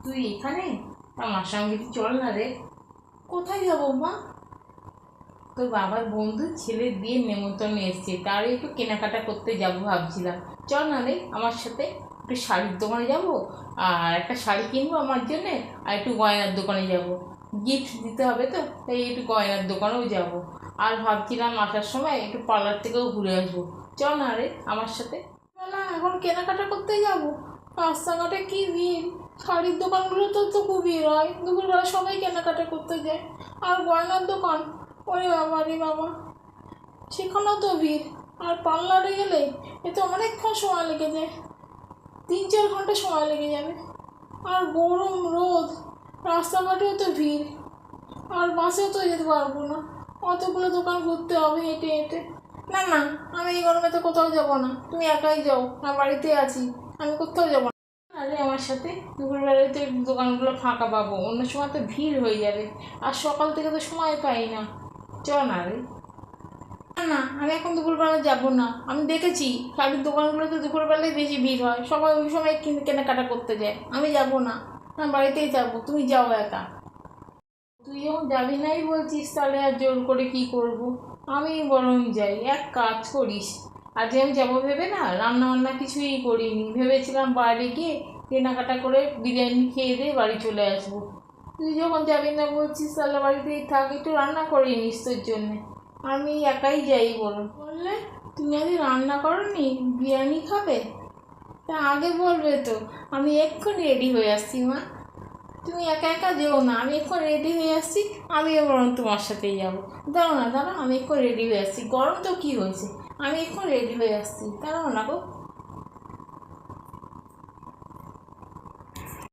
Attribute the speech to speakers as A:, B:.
A: তুই এখানে? আমার সঙ্গে একটু চল না রে। কোথায় যাবো মা? তোর বাবার বন্ধুর ছেলের বিয়ের নেমন্তন্ন এসছে, তার একটু কেনাকাটা করতে যাব ভাবছিলাম। চল না রে আমার সাথে। একটু শাড়ির দোকানে যাব, আর একটা শাড়ি কিনবো আমার জন্যে, আর একটু গয়নার দোকানে যাব। গিফট দিতে হবে তো, তাই একটু গয়নার দোকানেও যাব। আর ভাবছিলাম আসার সময় একটু পার্লার থেকেও ঘুরে আসবো। চল না রে আমার সাথে। না, এখন কেনাকাটা করতে যাব? রাস্তাঘাটে কি ভিড়! শাড়ির দোকানগুলোতেও তো খুব ভিড় হয়, দুপুরবেলা সবাই কেনাকাটা করতে যায়। আর গয়নার দোকান, ওরে বাবা রে বাবা, সেখানেও তো ভিড়। আর পার্লারে গেলে এ তো অনেকক্ষণ সময় লেগে যায়, 3-4 ঘন্টা সময় লেগে যাবে। আর গরম রোদ, রাস্তাঘাটেও তো ভিড়, আর বাসেও তো যেতে পারবো না, অতগুলো দোকান ঘুরতে হবে হেঁটে হেঁটে। না না, আমি এই গরমে তো কোথাও যাবো না, তুমি একাই যাও, আমি বাড়িতে আছি, আমি কোথাও যাবো না। আরে আমার সাথে, দুপুরবেলায় তো দোকানগুলো ফাঁকা পাবো, অন্য সময় তো ভিড় হয়ে যাবে, আর সকাল থেকে তো সময় পাই না। চল না রে। না না, আমি এখন দুপুরবেলা যাবো না, আমি দেখেছি শাড়ির দোকানগুলোতে দুপুরবেলায় বেশি ভিড় হয়, সবাই ওই সময় কেনাকাটা করতে যায়। আমি যাবো না, আমি বাড়িতেই যাবো, তুমি যাও একা। তুই যখন যাবি নাই বলছিস, তাহলে আর জোর করে কি করব? আমি বরং যাই, এক কাজ করিস, আজ আমি যাবো ভেবে না রান্না বান্না কিছুই করিনি, ভেবেছিলাম বাইরে গিয়ে কেনাকাটা করে বিরিয়ানি খেয়ে দিয়ে বাড়ি চলে আসবো। তুই যখন যাবি না বলছিস, তাহলে বাড়িতেই থাক, একটু রান্না করে নিস তোর জন্যে। আমি একাই যাই বললে, তুমি আজ রান্না করনি, বিরিয়ানি খাবে? তা আগে বলবে তো, আমি এক্ষুনি রেডি হয়ে আসছি মা। তুমি একা একা যেও না, আমি এখন রেডি হয়ে আসছি, আমিও বরং তোমার সাথেই যাবো। দাঁড়াও না, দাঁড়াও, আমি এখন রেডি হয়ে আসছি, গরম তো কী হয়েছে, আমি এখন রেডি হয়ে আসছি, দাঁড়াও না গো।